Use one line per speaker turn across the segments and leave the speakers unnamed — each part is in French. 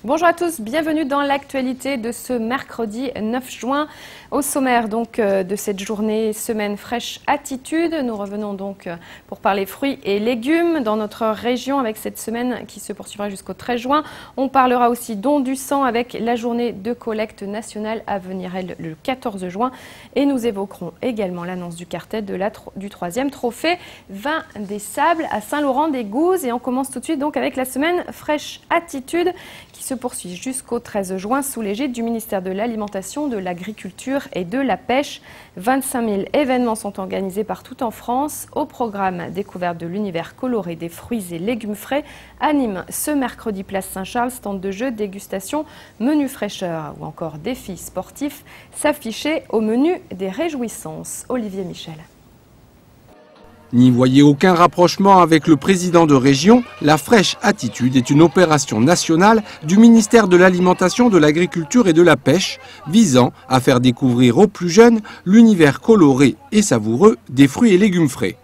Bonjour à tous, bienvenue dans l'actualité de ce mercredi 9 juin. Au sommaire donc de cette journée semaine fraîche attitude, nous revenons donc pour parler fruits et légumes dans notre région avec cette semaine qui se poursuivra jusqu'au 13 juin. On parlera aussi don du sang avec la journée de collecte nationale à venir elle le 14 juin et nous évoquerons également l'annonce du cartel du 3e trophée Vin des Sables à Saint-Laurent-des-Gouzes et on commence tout de suite donc avec la semaine fraîche attitude qui se poursuit jusqu'au 13 juin sous l'égide du ministère de l'Alimentation, de l'Agriculture et de la Pêche. 25 000 événements sont organisés partout en France. Au programme découverte de l'univers coloré des fruits et légumes frais anime ce mercredi place Saint-Charles, stand de jeux, dégustation, menu fraîcheur ou encore défis sportifs s'afficher au menu des réjouissances. Olivier Michel.
N'y voyez aucun rapprochement avec le président de région, la fraîche attitude est une opération nationale du ministère de l'Alimentation, de l'Agriculture et de la Pêche, visant à faire découvrir aux plus jeunes l'univers coloré et savoureux des fruits et légumes frais.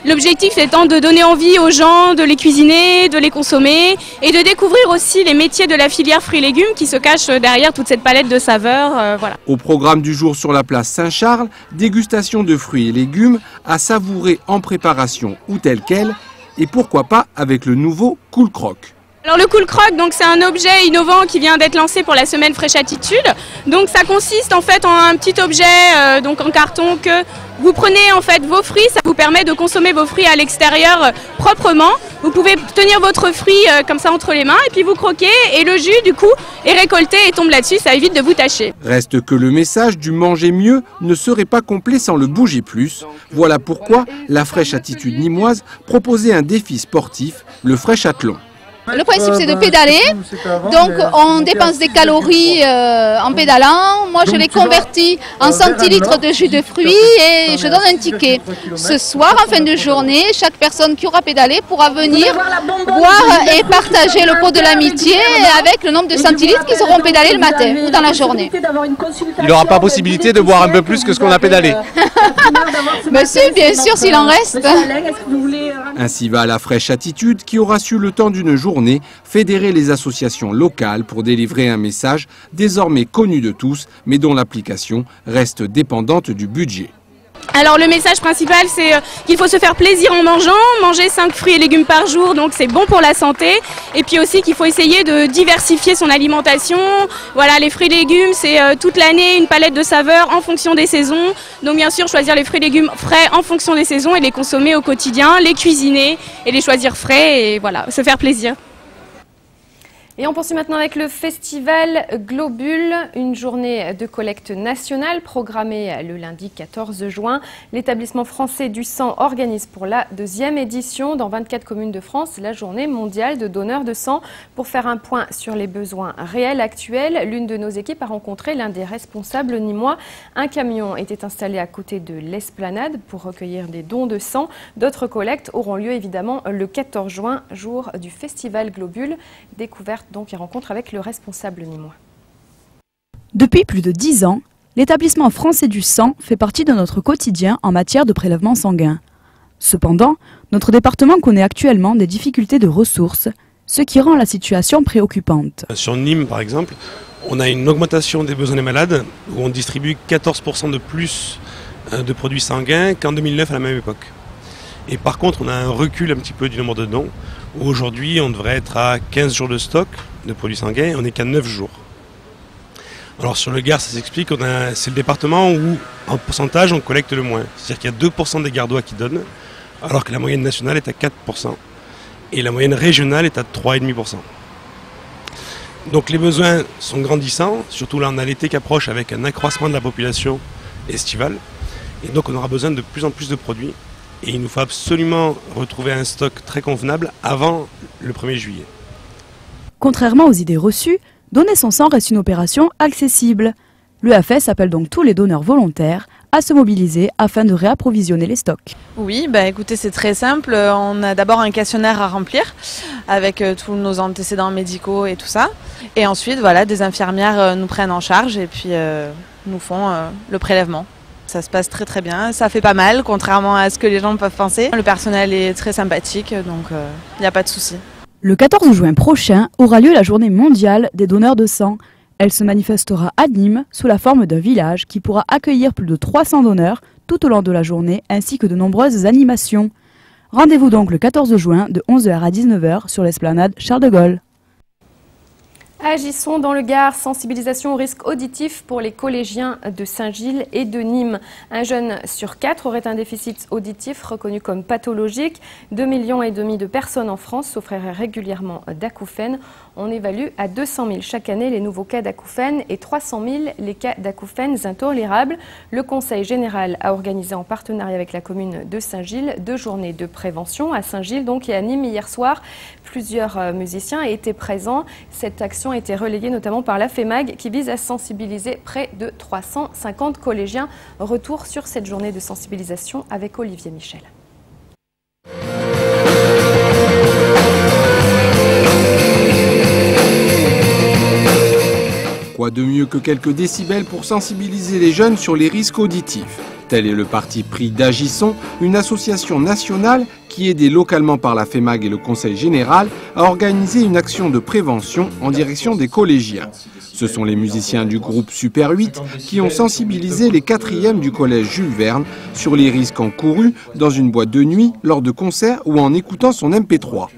L'objectif étant de donner envie aux gens de les cuisiner, de les consommer et de découvrir aussi les métiers de la filière fruits et légumes qui se cachent derrière toute cette palette de saveurs. Voilà.
Au programme du jour sur la place Saint-Charles, dégustation de fruits et légumes à savourer en préparation ou tel quel et pourquoi pas avec le nouveau Cool Croc.
Alors le Cool Croc, donc c'est un objet innovant qui vient d'être lancé pour la semaine fraîche attitude. Donc ça consiste en fait en un petit objet donc en carton que vous prenez en fait vos fruits, ça vous permet de consommer vos fruits à l'extérieur proprement. Vous pouvez tenir votre fruit comme ça entre les mains et puis vous croquez et le jus du coup est récolté et tombe là-dessus, ça évite de vous tacher.
Reste que le message du manger mieux ne serait pas complet sans le bouger plus. Voilà pourquoi la fraîche attitude nîmoise proposait un défi sportif, le Fraîchathlon.
Le principe c'est de pédaler, donc on dépense des calories en pédalant. Moi je les convertis en centilitres de jus de fruits et je donne un ticket. Ce soir en fin de journée, chaque personne qui aura pédalé pourra venir boire et partager le pot de l'amitié avec le nombre de centilitres qu'ils auront pédalé le matin ou dans la journée.
Il n'aura pas possibilité de boire un peu plus que ce qu'on a pédalé.
Mais si, bien sûr, s'il en reste.
Ainsi va la fraîche attitude qui aura su le temps d'une journée fédérer les associations locales pour délivrer un message désormais connu de tous mais dont l'application reste dépendante du budget.
Alors le message principal c'est qu'il faut se faire plaisir en mangeant, manger 5 fruits et légumes par jour, donc c'est bon pour la santé. Et puis aussi qu'il faut essayer de diversifier son alimentation. Voilà, les fruits et légumes c'est toute l'année une palette de saveurs en fonction des saisons. Donc bien sûr choisir les fruits et légumes frais en fonction des saisons et les consommer au quotidien, les cuisiner et les choisir frais et voilà, se faire plaisir.
Et on poursuit maintenant avec le festival Globule, une journée de collecte nationale programmée le lundi 14 juin. L'établissement français du sang organise pour la 2e édition dans 24 communes de France la journée mondiale de donneurs de sang. Pour faire un point sur les besoins réels actuels, l'une de nos équipes a rencontré l'un des responsables nîmois. Un camion était installé à côté de l'esplanade pour recueillir des dons de sang. D'autres collectes auront lieu évidemment le 14 juin, jour du festival Globule. Découverte donc et rencontre avec le responsable nîmois.
Depuis plus de 10 ans, l'établissement français du sang fait partie de notre quotidien en matière de prélèvement sanguin. Cependant, notre département connaît actuellement des difficultés de ressources, ce qui rend la situation préoccupante.
Sur Nîmes par exemple, on a une augmentation des besoins des malades où on distribue 14% de plus de produits sanguins qu'en 2009 à la même époque. Et par contre, on a un recul un petit peu du nombre de dons. Aujourd'hui, on devrait être à 15 jours de stock de produits sanguins, on n'est qu'à 9 jours. Alors sur le Gard, ça s'explique, c'est le département où, en pourcentage, on collecte le moins. C'est-à-dire qu'il y a 2% des Gardois qui donnent, alors que la moyenne nationale est à 4%. Et la moyenne régionale est à 3,5%. Donc les besoins sont grandissants, surtout là on a l'été qui approche avec un accroissement de la population estivale. Et donc on aura besoin de plus en plus de produits. Et il nous faut absolument retrouver un stock très convenable avant le 1er juillet.
Contrairement aux idées reçues, donner son sang reste une opération accessible. L'EAFS appelle donc tous les donneurs volontaires à se mobiliser afin de réapprovisionner les stocks.
Oui, écoutez, c'est très simple. On a d'abord un questionnaire à remplir avec tous nos antécédents médicaux et tout ça. Et ensuite, voilà, des infirmières nous prennent en charge et puis nous font le prélèvement. Ça se passe très très bien, ça fait pas mal, contrairement à ce que les gens peuvent penser. Le personnel est très sympathique, donc il n'y a pas de souci.
Le 14 juin prochain aura lieu la journée mondiale des donneurs de sang. Elle se manifestera à Nîmes sous la forme d'un village qui pourra accueillir plus de 300 donneurs tout au long de la journée ainsi que de nombreuses animations. Rendez-vous donc le 14 juin de 11h à 19h sur l'esplanade Charles de Gaulle.
Agissons dans le Gard, sensibilisation au risque auditif pour les collégiens de Saint-Gilles et de Nîmes. Un jeune sur 4 aurait un déficit auditif reconnu comme pathologique. 2,5 millions de personnes en France souffriraient régulièrement d'acouphènes. On évalue à 200 000 chaque année les nouveaux cas d'acouphènes et 300 000 les cas d'acouphènes intolérables. Le Conseil général a organisé en partenariat avec la commune de Saint-Gilles 2 journées de prévention à Saint-Gilles donc et à Nîmes hier soir. Plusieurs musiciens étaient présents. Cette action a été relayée notamment par la FEMAG qui vise à sensibiliser près de 350 collégiens. Retour sur cette journée de sensibilisation avec Olivier Michel.
Quoi de mieux que quelques décibels pour sensibiliser les jeunes sur les risques auditifs? Tel est le parti pris d'Agissons, une association nationale qui, aidée localement par la FEMAG et le Conseil général, a organisé une action de prévention en direction des collégiens. Ce sont les musiciens du groupe Super 8 qui ont sensibilisé les 4e du collège Jules Verne sur les risques encourus dans une boîte de nuit, lors de concerts ou en écoutant son MP3.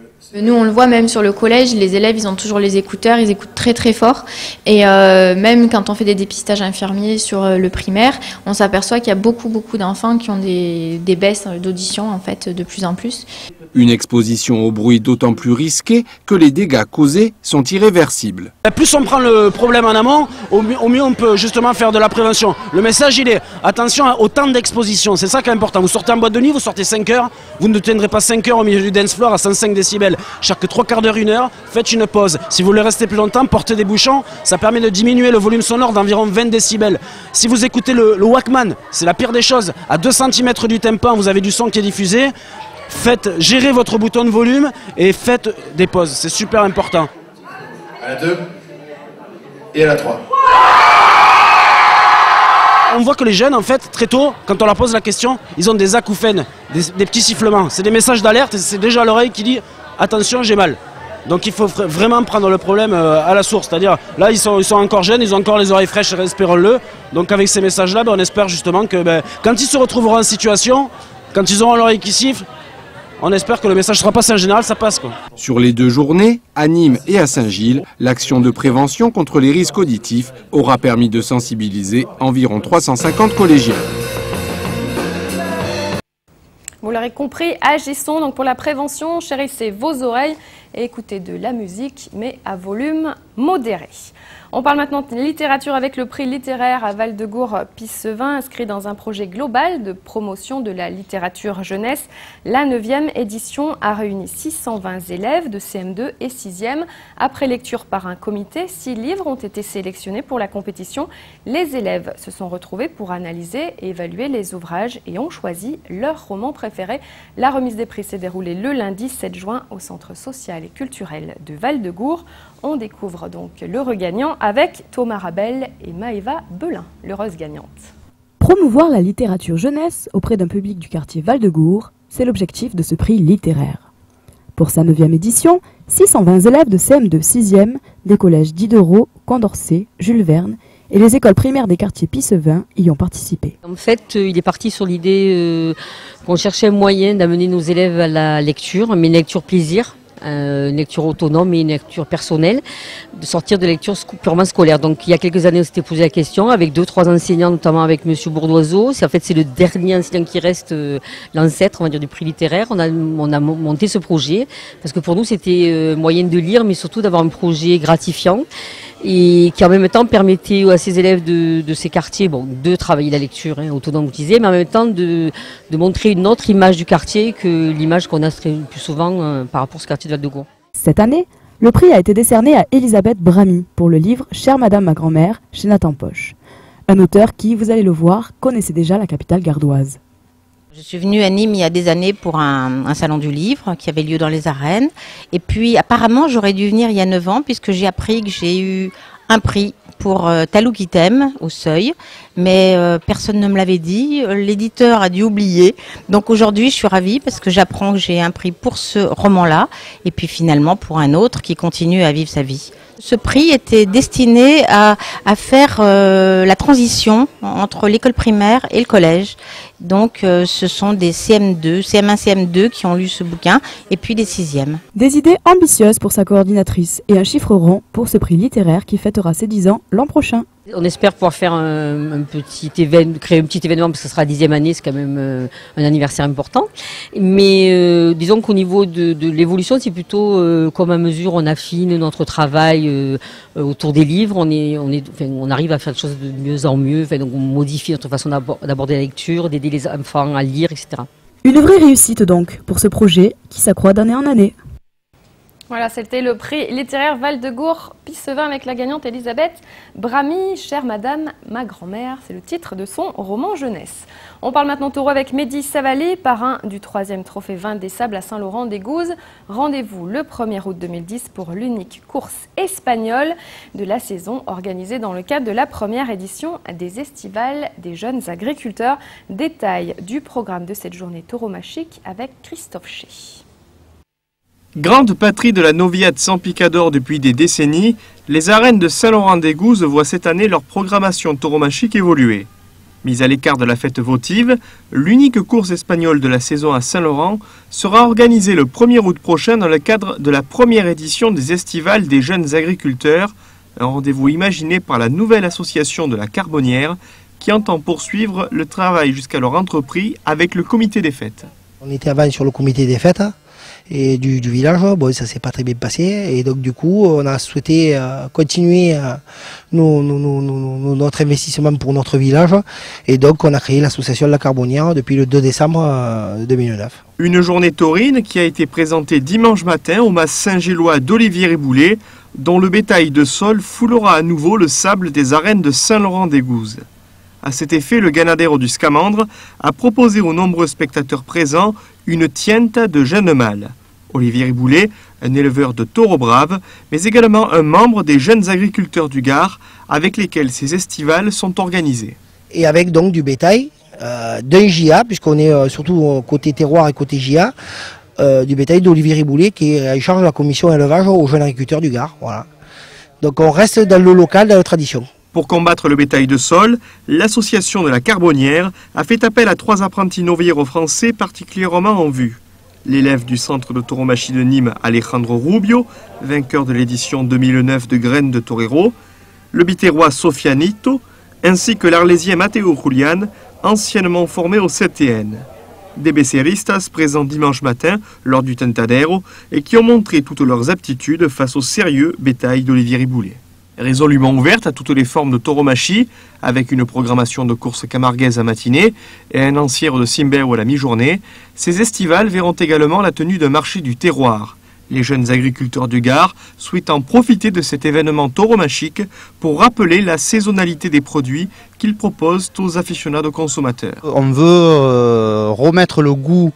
Nous, on le voit même sur le collège, les élèves, ils ont toujours les écouteurs, ils écoutent très très fort. Et même quand on fait des dépistages infirmiers sur le primaire, on s'aperçoit qu'il y a beaucoup d'enfants qui ont des baisses d'audition en fait de plus en plus.
Une exposition au bruit d'autant plus risquée que les dégâts causés sont irréversibles.
Plus on prend le problème en amont, au mieux on peut justement faire de la prévention. Le message il est, attention au temps d'exposition, c'est ça qui est important. Vous sortez en boîte de nuit, vous sortez 5 heures, vous ne tiendrez pas 5 heures au milieu du dance floor à 105 décibels. Chaque 3 quarts d'heure, 1 heure, faites une pause. Si vous voulez rester plus longtemps, portez des bouchons, ça permet de diminuer le volume sonore d'environ 20 décibels. Si vous écoutez le Walkman, c'est la pire des choses, à 2 cm du tympan, vous avez du son qui est diffusé. Gérez votre bouton de volume et faites des pauses, c'est super important.
À la 2 et à la 3.
On voit que les jeunes, en fait, très tôt, quand on leur pose la question, ils ont des acouphènes, des petits sifflements. C'est des messages d'alerte et c'est déjà l'oreille qui dit « attention, j'ai mal ». Donc il faut vraiment prendre le problème à la source. C'est-à-dire, là, ils sont encore jeunes, ils ont encore les oreilles fraîches, espérons-le. Donc avec ces messages-là, on espère justement que quand ils se retrouveront en situation, quand ils auront l'oreille qui siffle, on espère que le message sera passé en général, ça passe quoi.
Sur les 2 journées, à Nîmes et à Saint-Gilles, l'action de prévention contre les risques auditifs aura permis de sensibiliser environ 350 collégiens.
Vous l'aurez compris, agissons donc pour la prévention, chérissez vos oreilles et écoutez de la musique, mais à volume modéré. On parle maintenant de littérature avec le prix littéraire à Val-de-Gour-Pissevin, inscrit dans un projet global de promotion de la littérature jeunesse. La 9e édition a réuni 620 élèves de CM2 et 6e. Après lecture par un comité, 6 livres ont été sélectionnés pour la compétition. Les élèves se sont retrouvés pour analyser et évaluer les ouvrages et ont choisi leur roman préféré. La remise des prix s'est déroulée le lundi 7 juin au Centre social et culturel de Val-de-Gour. On découvre donc l'heureux gagnant avec Thomas Rabel et Maëva Belin, l'heureuse gagnante.
Promouvoir la littérature jeunesse auprès d'un public du quartier Val-de-Gour, c'est l'objectif de ce prix littéraire. Pour sa 9e édition, 620 élèves de CM2 6e des collèges Diderot, Condorcet, Jules Verne et les écoles primaires des quartiers Pissevin y ont participé.
En fait, il est parti sur l'idée qu'on cherchait un moyen d'amener nos élèves à la lecture, mais une lecture plaisir. Une lecture autonome et une lecture personnelle, de sortir de lecture purement scolaire. Donc il y a quelques années on s'était posé la question avec 2-3 enseignants, notamment avec monsieur Bourdoiseau. C'est le dernier enseignant qui reste, l'ancêtre on va dire du prix littéraire. On a monté ce projet parce que pour nous c'était moyen de lire mais surtout d'avoir un projet gratifiant et qui en même temps permettait à ces élèves de ces quartiers de travailler la lecture autonome utilisée, mais en même temps de montrer une autre image du quartier que l'image qu'on a le plus souvent par rapport à ce quartier de Val-de-Gour.
Cette année, le prix a été décerné à Elisabeth Bramy pour le livre « Chère Madame ma grand-mère » chez Nathan Poche. Un auteur qui, vous allez le voir, connaissait déjà la capitale gardoise.
Je suis venue à Nîmes il y a des années pour un salon du livre qui avait lieu dans les arènes. Et puis apparemment j'aurais dû venir il y a 9 ans puisque j'ai appris que j'ai eu un prix pour Talou qui t'aime au Seuil, mais personne ne me l'avait dit. L'éditeur a dû oublier. Donc aujourd'hui, je suis ravie parce que j'apprends que j'ai un prix pour ce roman-là et puis finalement pour un autre qui continue à vivre sa vie. Ce prix était destiné à faire la transition entre l'école primaire et le collège. Donc ce sont des CM2, CM1, CM2 qui ont lu ce bouquin et puis des 6e.
Des idées ambitieuses pour sa coordinatrice et un chiffre rond pour ce prix littéraire qui fêtera ses 10 ans l'an prochain.
On espère pouvoir faire un petit événement, créer un petit événement parce que ce sera la 10e année, c'est quand même un anniversaire important. Mais disons qu'au niveau de l'évolution, c'est plutôt comme à mesure on affine notre travail autour des livres, on arrive à faire des choses de mieux en mieux. Donc on modifie notre façon d'aborder la lecture, d'aider les enfants à lire, etc.
Une vraie réussite donc pour ce projet qui s'accroît d'année en année.
Voilà, c'était le prix littéraire Val-de-Gour-Pissevin avec la gagnante Elisabeth Bramy, chère madame, ma grand-mère, c'est le titre de son roman jeunesse. On parle maintenant taureau avec Mehdi Savalé, parrain du 3e trophée Vin des Sables à Saint-Laurent-des-Gouzes. Rendez-vous le 1er août 2010 pour l'unique course espagnole de la saison organisée dans le cadre de la première édition des Estivales des jeunes agriculteurs. Détail du programme de cette journée tauromachique avec Christophe Ché.
Grande patrie de la novillade sans picador depuis des décennies, les arènes de Saint-Laurent-des-Gouzes voient cette année leur programmation tauromachique évoluer. Mise à l'écart de la fête votive, l'unique course espagnole de la saison à Saint-Laurent sera organisée le 1er août prochain dans le cadre de la première édition des Estivales des jeunes agriculteurs, un rendez-vous imaginé par la nouvelle association de la Carbonnière qui entend poursuivre le travail jusqu'alors entrepris avec le comité des fêtes.
On était avant sur le comité des fêtes et du village, bon, ça s'est pas très bien passé et donc du coup on a souhaité continuer notre investissement pour notre village et donc on a créé l'association de la Carbonnière depuis le 2 décembre 2009.
Une journée taurine qui a été présentée dimanche matin au mas Saint-Gélois d'Olivier-Riboulet dont le bétail de sol foulera à nouveau le sable des arènes de Saint-Laurent-des-Gouzes. À cet effet, le ganadero du Scamandre a proposé aux nombreux spectateurs présents une tienta de jeunes mâles. Olivier Riboulet, un éleveur de taureaux braves, mais également un membre des jeunes agriculteurs du Gard, avec lesquels ces estivales sont organisées.
Et avec donc du bétail, d'un GIA, puisqu'on est surtout côté terroir et côté GIA, du bétail d'Olivier Riboulet qui est en charge de la commission élevage aux jeunes agriculteurs du Gard. Voilà. Donc on reste dans le local, dans la tradition.
Pour combattre le bétail de sol, l'association de la Carbonnière a fait appel à 3 apprentis novilleros français particulièrement en vue. L'élève du centre de tauromachie de Nîmes, Alejandro Rubio, vainqueur de l'édition 2009 de Graines de Torero, le biterrois Sofianito, ainsi que l'Arlésien Matteo Julian, anciennement formé au CTN. Des bécéristas présents dimanche matin lors du Tentadero et qui ont montré toutes leurs aptitudes face au sérieux bétail d'Olivier Riboulet. Résolument ouverte à toutes les formes de tauromachie, avec une programmation de courses camarguaises à matinée et un encière de Simbero à la mi-journée, ces estivales verront également la tenue d'un marché du terroir. Les jeunes agriculteurs du Gard souhaitant profiter de cet événement tauromachique pour rappeler la saisonnalité des produits qu'ils proposent aux aficionados consommateurs.
On veut remettre le goût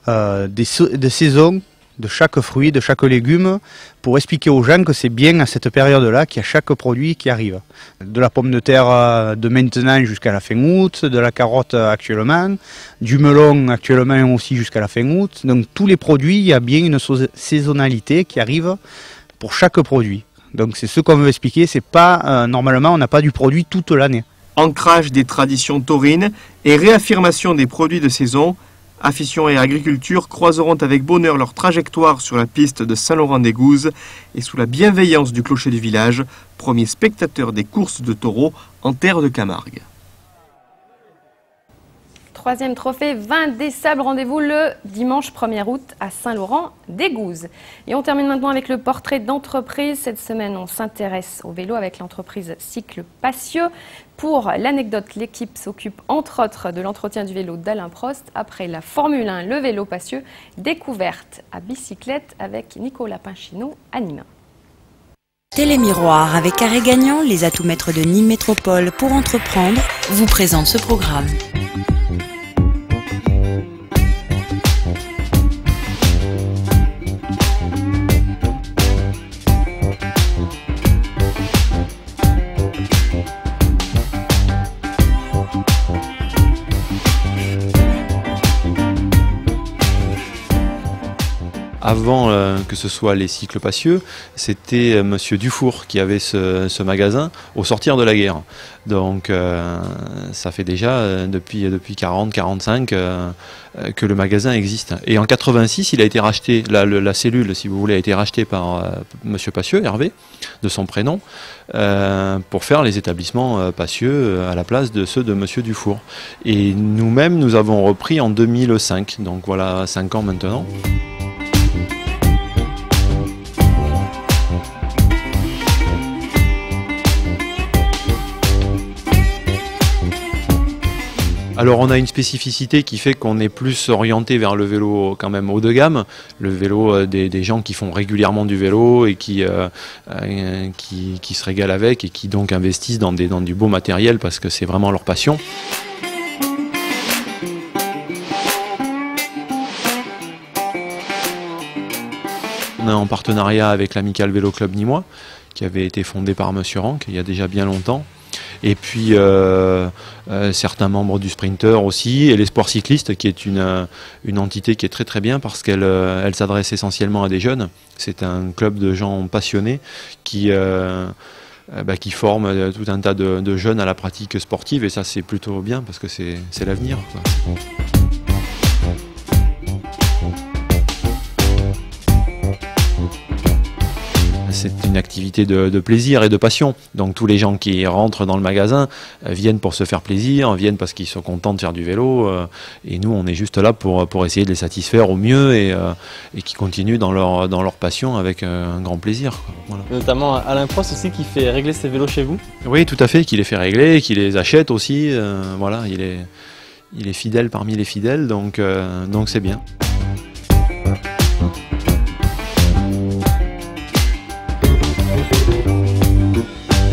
de saison de chaque fruit, de chaque légume, pour expliquer aux gens que c'est bien à cette période-là qu'il y a chaque produit qui arrive. De la pomme de terre de maintenant jusqu'à la fin août, de la carotte actuellement, du melon actuellement aussi jusqu'à la fin août. Donc tous les produits, il y a bien une saisonnalité qui arrive pour chaque produit. Donc c'est ce qu'on veut expliquer, c'est pas normalement on n'a pas du produit toute l'année.
Ancrage des traditions taurines et réaffirmation des produits de saison, Afition et agriculture croiseront avec bonheur leur trajectoire sur la piste de Saint-Laurent-des-Gouzes et sous la bienveillance du clocher du village, premier spectateur des courses de taureaux en terre de Camargue.
3e trophée Vin des Sables, rendez-vous le dimanche 1er août à Saint-Laurent-des-Gouzes. Et on termine maintenant avec le portrait d'entreprise. Cette semaine, on s'intéresse au vélo avec l'entreprise Cycle Passieux. Pour l'anecdote, l'équipe s'occupe entre autres de l'entretien du vélo d'Alain Prost. Après la Formule 1, le vélo Passieux, découverte à bicyclette avec Nicolas Pinchino à Nîmes.
Télémiroir avec Arrêt Gagnant, les atouts-maîtres de Nîmes Métropole pour entreprendre, vous présente ce programme.
avant que ce soit les cycles Passieux, c'était Monsieur Dufour qui avait ce magasin au sortir de la guerre. Donc ça fait déjà depuis 40-45 que le magasin existe. Et en 86, il a été racheté, la cellule, si vous voulez, a été rachetée par Monsieur Passieux, Hervé, de son prénom, pour faire les établissements Passieux à la place de ceux de Monsieur Dufour. Et nous-mêmes, nous avons repris en 2005, donc voilà 5 ans maintenant. Alors on a une spécificité qui fait qu'on est plus orienté vers le vélo quand même haut de gamme, le vélo des gens qui font régulièrement du vélo et qui se régalent avec et qui donc investissent dans du beau matériel parce que c'est vraiment leur passion. On est en partenariat avec l'Amical Vélo Club Nîmois qui avait été fondé par Monsieur Rank il y a déjà bien longtemps. Et puis certains membres du Sprinter aussi, et l'Espoir Cycliste qui est une entité qui est très très bien parce qu'elle s'adresse essentiellement à des jeunes. C'est un club de gens passionnés qui forment tout un tas de jeunes à la pratique sportive et ça c'est plutôt bien parce que c'est l'avenir, quoi. C'est une activité de plaisir et de passion. Donc tous les gens qui rentrent dans le magasin viennent pour se faire plaisir, viennent parce qu'ils sont contents de faire du vélo. Et nous, on est juste là pour essayer de les satisfaire au mieux et qui continuent dans leur passion avec un grand plaisir, quoi. Voilà.
Notamment Alain Prost aussi qui fait régler ses vélos chez vous.
Oui, tout à fait, qui les fait régler, qui les achète aussi. Voilà, il est fidèle parmi les fidèles, donc c'est bien.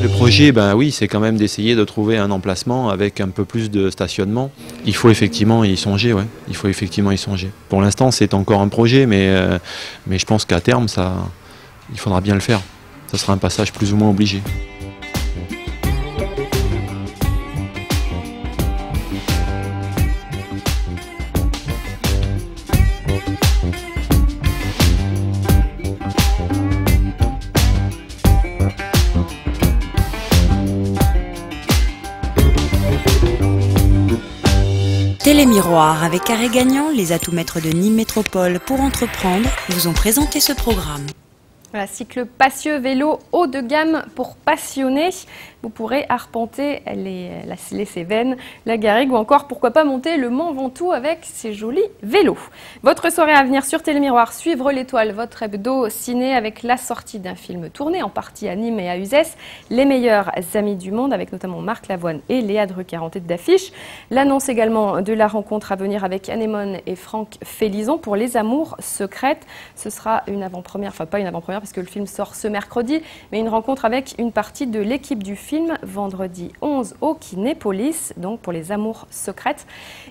Le projet, ben oui, c'est quand même d'essayer de trouver un emplacement avec un peu plus de stationnement. Il faut effectivement y songer, ouais. Il faut effectivement y songer. Pour l'instant, c'est encore un projet, mais je pense qu'à terme, il faudra bien le faire. Ça sera un passage plus ou moins obligé.
Télémiroir avec Carré Gagnant, les atouts maîtres de Nîmes Métropole pour entreprendre vous ont présenté ce programme.
Voilà, cycle Passieux vélo haut de gamme pour passionnés. Vous pourrez arpenter les Cévennes, la Garrigue ou encore, pourquoi pas, monter le Mont Ventoux avec ces jolis vélos. Votre soirée à venir sur Télémiroir, Suivre l'étoile, votre hebdo ciné avec la sortie d'un film tourné en partie à Nîmes et à Uzès, Les meilleurs amis du monde avec notamment Marc Lavoine et Léa Drucker en tête d'affiche. L'annonce également de la rencontre à venir avec Anémone et Franck Félizon pour Les amours secrètes. Ce sera une avant-première, enfin pas une avant-première parce que le film sort ce mercredi, mais une rencontre avec une partie de l'équipe du film vendredi 11 au Kinépolis, donc pour Les amours secrètes,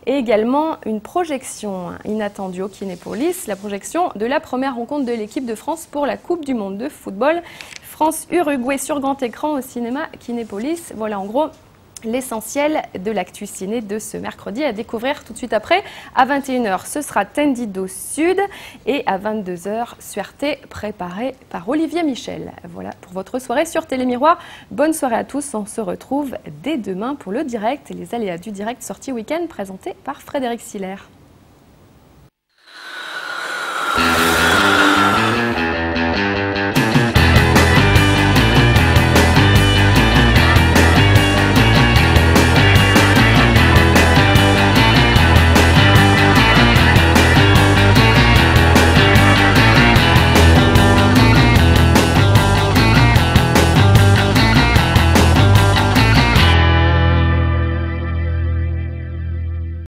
et également une projection inattendue au Kinépolis, la projection de la première rencontre de l'équipe de France pour la Coupe du Monde de football, France-Uruguay sur grand écran au cinéma Kinépolis. Voilà en gros l'essentiel de l'actu ciné de ce mercredi à découvrir tout de suite après. À 21h, ce sera Tendido Sud et à 22h, Suerté préparé par Olivier Michel. Voilà pour votre soirée sur Télémiroir. Bonne soirée à tous. On se retrouve dès demain pour le direct et les aléas du direct sortie week-end présenté par Frédéric Siller.